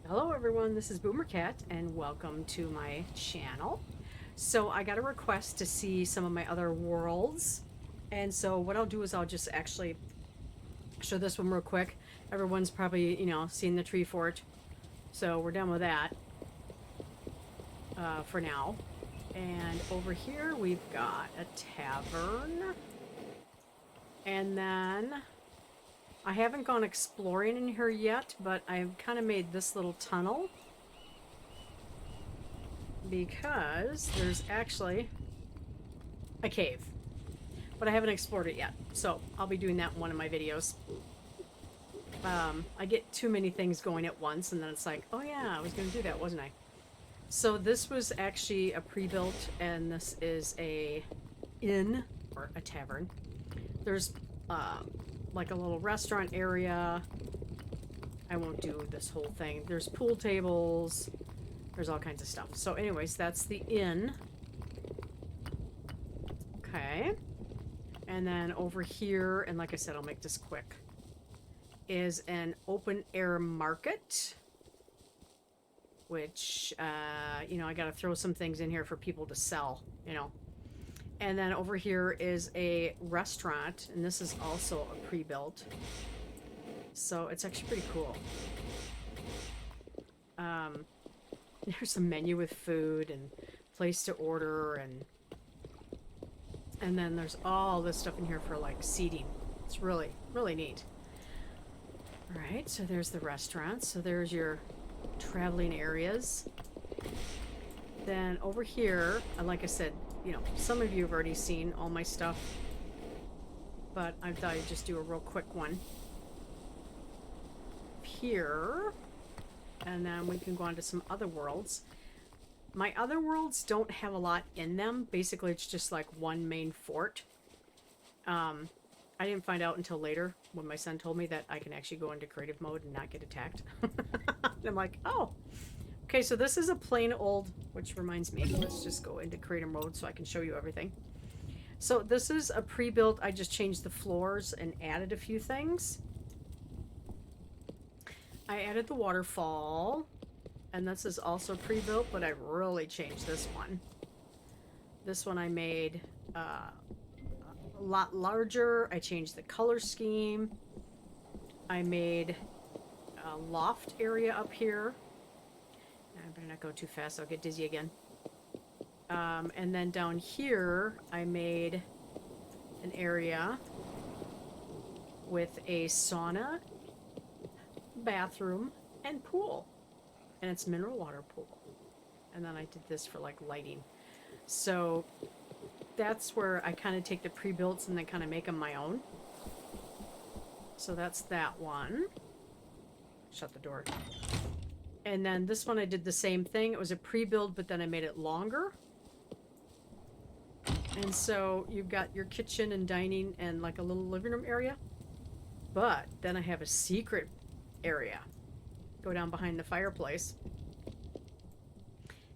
Hello everyone, this is Boomer Cat and welcome to my channel. So I got a request to see some of my other worlds, and so what I'll do is I'll just actually show this one real quick. Everyone's probably, seen the tree fort, so we're done with that for now. And over here we've got a tavern, and then I haven't gone exploring in here yet, but I've kind of made this little tunnel because there's actually a cave, but I haven't explored it yet, so I'll be doing that in one of my videos. I get too many things going at once, and then it's like, oh yeah, I was going to do that, wasn't I? So this was actually a pre-built, and this is a inn, or a tavern. There's like a little restaurant area. I won't do this whole thing. There's pool tables. There's all kinds of stuff. So anyways, that's the inn. Okay. And then over here, and like I said, I'll make this quick, is an open air market. Which, I gotta throw some things in here for people to sell, And then over here is a restaurant, and this is also a pre-built. So it's actually pretty cool. There's a menu with food and place to order, and then there's all this stuff in here for like seating. It's really, really neat. All right, so there's the restaurant. So there's your traveling areas. Then over here, like I said, some of you have already seen all my stuff, but I thought I'd just do a real quick one here, and then we can go on to some other worlds. My other worlds don't have a lot in them. Basically, it's just like one main fort. I didn't find out until later when my son told me that I can actually go into creative mode and not get attacked. And I'm like, oh. Okay, so this is a plain old, which reminds me, let's just go into creative mode so I can show you everything. So this is a pre-built. I just changed the floors and added a few things. I added the waterfall, and this is also pre-built, but I really changed this one. This one I made a lot larger. I changed the color scheme. I made a loft area up here. I better not go too fast, I'll get dizzy again. And then down here, I made an area with a sauna, bathroom, and pool. And it's mineral water pool. And then I did this for like lighting. So that's where I kind of take the pre-builts and then kind of make them my own. So that's that one. Shut the door. And then this one I did the same thing. It was a pre-build, but then I made it longer. And so you've got your kitchen and dining and like a little living room area. But then I have a secret area. Go down behind the fireplace.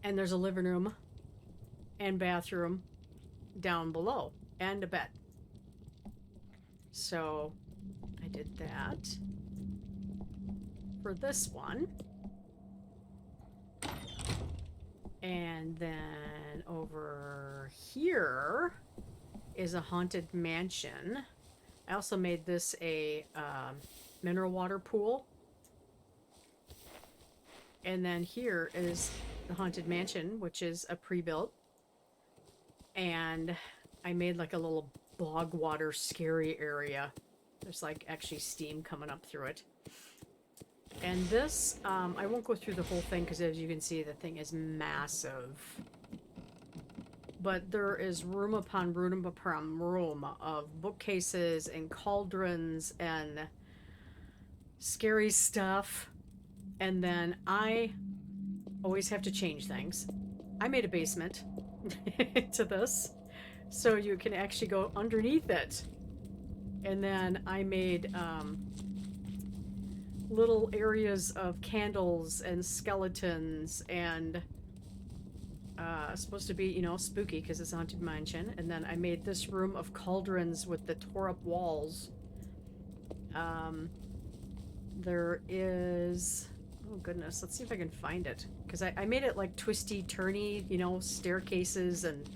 And there's a living room and bathroom down below. And a bed. So I did that for this one. And then over here is a haunted mansion. I also made this a mineral water pool. And then here is the haunted mansion, which is a pre-built. And I made like a little bog water scary area. There's like actually steam coming up through it. And this, I won't go through the whole thing because as you can see, the thing is massive. But there is room upon room upon room of bookcases and cauldrons and scary stuff. And then I always have to change things. I made a basement to this, so you can actually go underneath it. And then I made little areas of candles and skeletons and supposed to be, spooky because it's a haunted mansion. And then I made this room of cauldrons with the tore up walls. There is, oh goodness. Let's see if I can find it. Because I made it like twisty, turny, you know, staircases and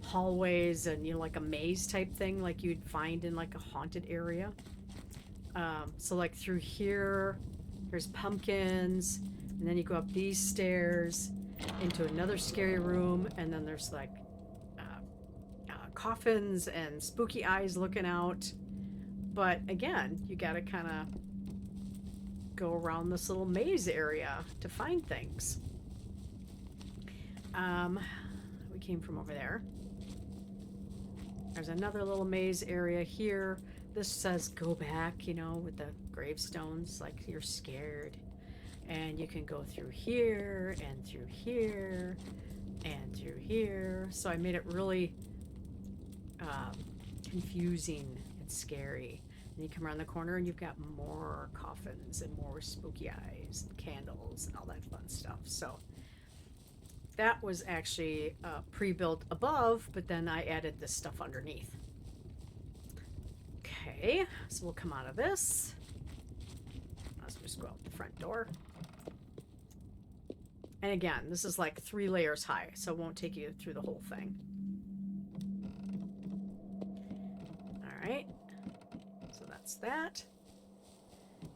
hallways and, you know, like a maze type thing like you'd find in like a haunted area. So like through here, there's pumpkins, and then you go up these stairs into another scary room, and then there's like coffins and spooky eyes looking out. But again, you gotta kind of go around this little maze area to find things. We came from over there. There's another little maze area here. This says go back, you know, with the gravestones, like you're scared. And you can go through here and through here and through here. So I made it really confusing and scary. And you come around the corner and you've got more coffins and more spooky eyes and candles and all that fun stuff. So that was actually pre-built above, but then I added this stuff underneath. Okay, so we'll come out of this. Let's just go out the front door. And again, this is like 3 layers high, so it won't take you through the whole thing. All right, so that's that.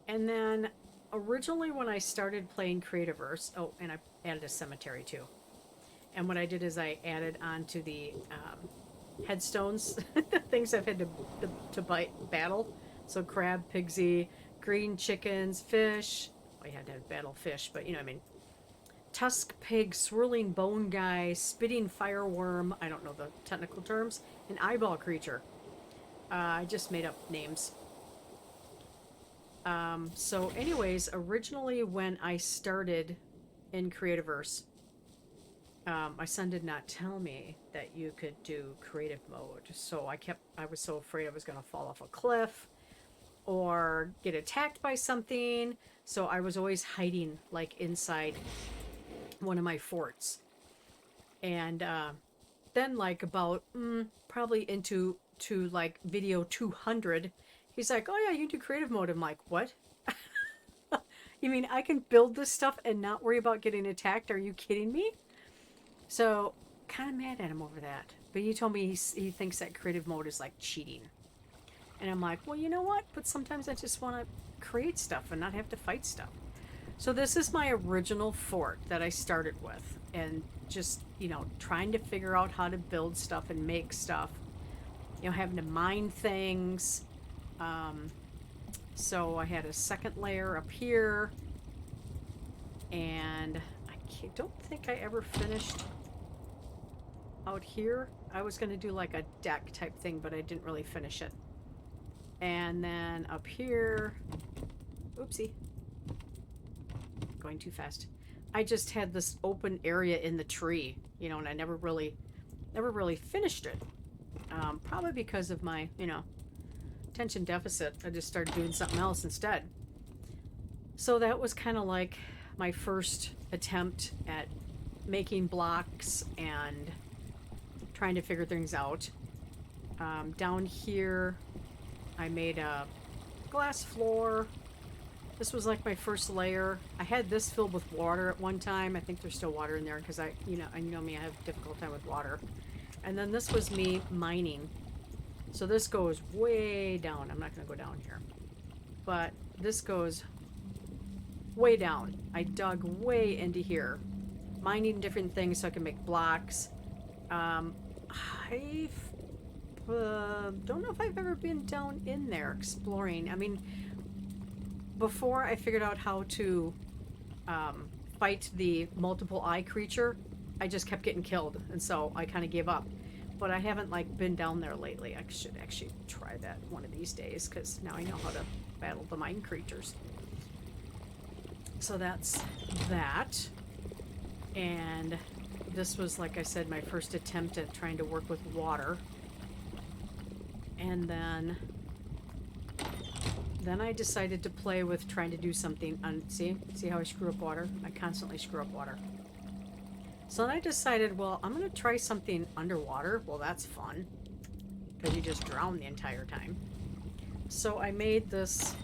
And then originally when I started playing Creativerse, oh, and I added a cemetery too. And what I did is I added onto the headstones, things I've had to battle. So crab, pigsy, green chickens, fish. Well, you had to have battle fish, but you know what I mean. Tusk pig, swirling bone guy, spitting fireworm, I don't know the technical terms, an eyeball creature. I just made up names. So anyways, originally when I started in Creativerse, my son did not tell me that you could do creative mode. So I was so afraid I was going to fall off a cliff or get attacked by something. So I was always hiding like inside one of my forts. And then like about probably into like video 200, he's like, oh yeah, you can do creative mode. I'm like, what? You mean I can build this stuff and not worry about getting attacked? Are you kidding me? So kind of mad at him over that. But he told me he thinks that creative mode is like cheating. And I'm like, well, you know what? But sometimes I just want to create stuff and not have to fight stuff. So this is my original fort that I started with, and just, you know, trying to figure out how to build stuff and make stuff, you know, having to mine things. So I had a second layer up here, and I don't think I ever finished out here. I was going to do like a deck type thing, but I didn't really finish it. And then up here, oopsie. Going too fast. I just had this open area in the tree, you know, and I never really finished it. Probably because of my, you know, attention deficit. I just started doing something else instead. So that was kind of like my first attempt at making blocks and trying to figure things out. Down here, I made a glass floor. This was like my first layer. I had this filled with water at one time. I think there's still water in there because I know me, I have a difficult time with water. And then this was me mining. So this goes way down. I'm not going to go down here. But this goes way down. I dug way into here. Mining different things so I can make blocks. I don't know if I've ever been down in there exploring. I mean, before I figured out how to fight the multiple eye creature, I just kept getting killed, and so I kind of gave up. But I haven't like been down there lately. I should actually try that one of these days, because now I know how to battle the mine creatures. So that's that. And this was, like I said, my first attempt at trying to work with water. And then I decided to play with trying to do something. See how I screw up water? I constantly screw up water. So then I decided, well, I'm going to try something underwater. Well, that's fun, because you just drown the entire time. So I made this,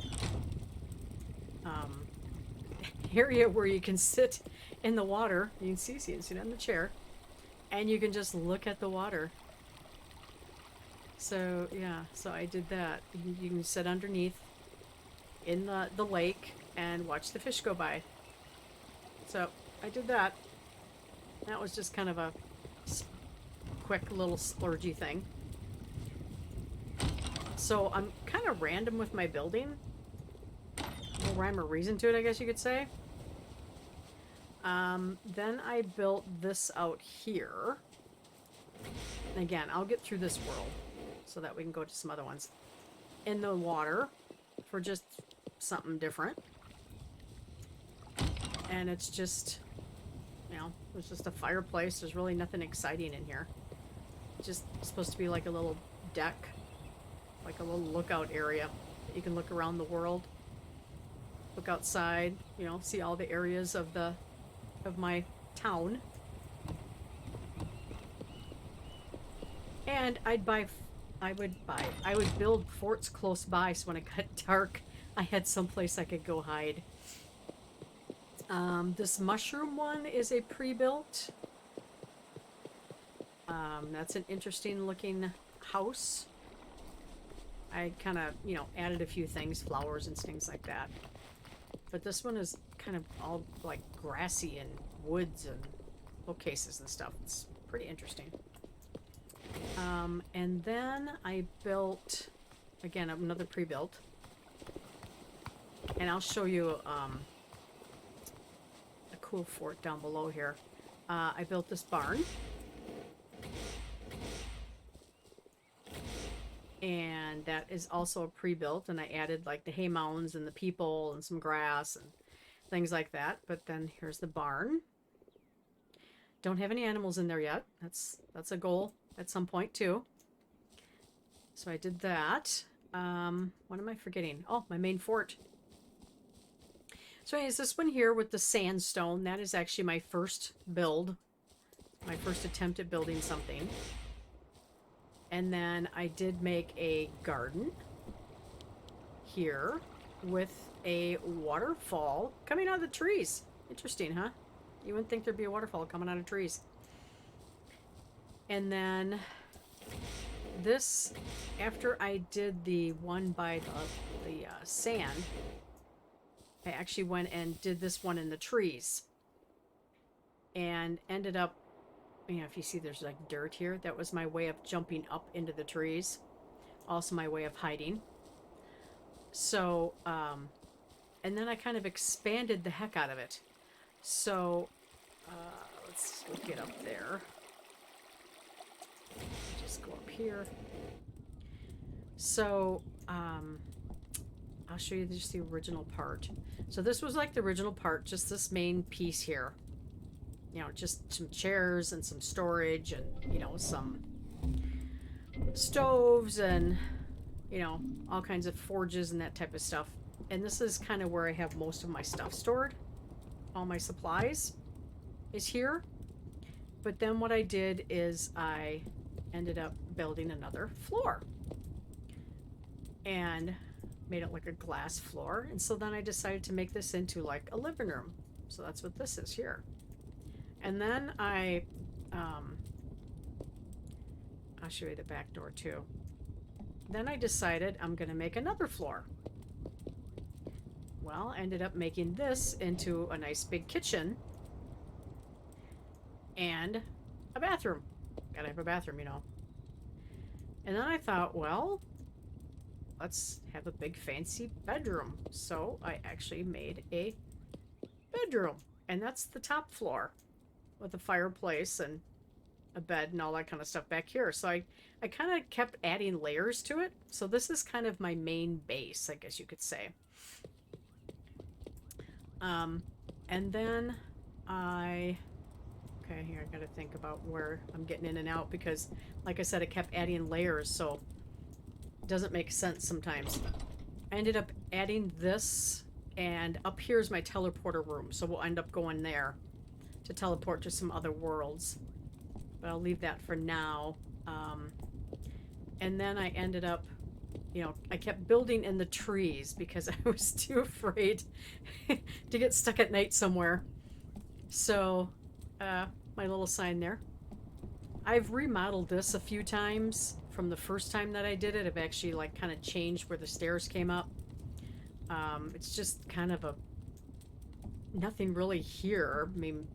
area where you can sit in the water. You can see it, sit on the chair, and you can just look at the water. So yeah, so I did that. You can sit underneath in the lake and watch the fish go by. So I did that. That was just kind of a quick little splurgy thing. So I'm kind of random with my building. No rhyme or reason to it, I guess you could say. Then I built this out here. And again, I'll get through this world so that we can go to some other ones. In the water for just something different. And it's just, you know, it's just a fireplace. There's really nothing exciting in here. It's just supposed to be like a little deck, like a little lookout area that you can look around the world, look outside, you know, see all the areas of my town. And I would build forts close by, so when it got dark, I had someplace I could go hide. This mushroom one is a pre-built. That's an interesting looking house. I kind of, you know, added a few things, flowers and things like that. But this one is kind of all like grassy and woods and bookcases and stuff. It's pretty interesting. And then I built, again, another pre-built. And I'll show you a cool fort down below here. I built this barn. And that is also a pre-built, and I added like the hay mounds and the people and some grass and things like that. But then here's the barn. Don't have any animals in there yet. That's a goal at some point too. So I did that. What am I forgetting? Oh, my main fort. So anyways, this one here with the sandstone, that is actually my first build. My first attempt at building something. And then I did make a garden here with a waterfall coming out of the trees. Interesting, huh? You wouldn't think there'd be a waterfall coming out of trees. And then this, after I did the one by the sand, I actually went and did this one in the trees. And ended up, you know, if you see there's like dirt here, that was my way of jumping up into the trees. Also my way of hiding. So, and then I kind of expanded the heck out of it. So, let's get up there. Just go up here. So, I'll show you just the original part. So this was like the original part, just this main piece here. You know, just some chairs and some storage and, you know, some stoves and, you know, all kinds of forges and that type of stuff. And this is kind of where I have most of my stuff stored. All my supplies is here. But then what I did is I ended up building another floor. And made it like a glass floor. And so then I decided to make this into like a living room. So that's what this is here. And then I'll show you the back door too. Then I decided I'm going to make another floor. Well, I ended up making this into a nice big kitchen and a bathroom. Gotta have a bathroom, you know. And then I thought, well, let's have a big fancy bedroom. So I actually made a bedroom, and that's the top floor with a fireplace and a bed and all that kind of stuff back here. So I kind of kept adding layers to it. So this is kind of my main base, I guess you could say. And then okay, here I gotta think about where I'm getting in and out because, like I said, I kept adding layers, so it doesn't make sense sometimes. I ended up adding this, and up here is my teleporter room, so we'll end up going there to teleport to some other worlds. But I'll leave that for now. And then I ended up you know, I kept building in the trees because I was too afraid to get stuck at night somewhere. So, my little sign there. I've remodeled this a few times from the first time that I did it. I've actually like kind of changed where the stairs came up. It's just kind of a nothing really here. I mean,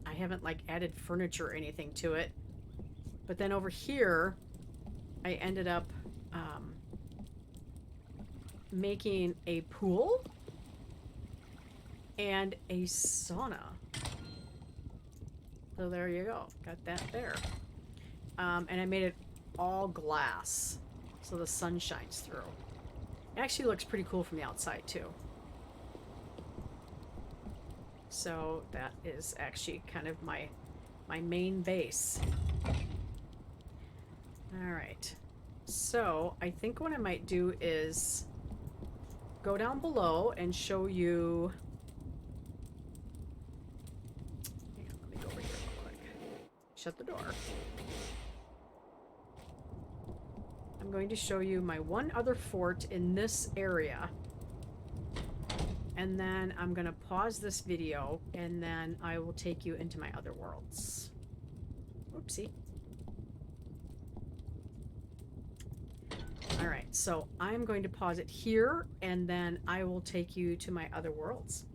I haven't like added furniture or anything to it. But then over here, I ended up making a pool and a sauna. So there you go. Got that there. And I made it all glass so the sun shines through. It actually looks pretty cool from the outside too. So that is actually kind of my main base. Alright. So I think what I might do is go down below and show you. Hang on, let me go over here real quick. Shut the door. I'm going to show you my one other fort in this area. And then I'm going to pause this video and then I will take you into my other worlds. Oopsie. Alright, so I'm going to pause it here and then I will take you to my other worlds.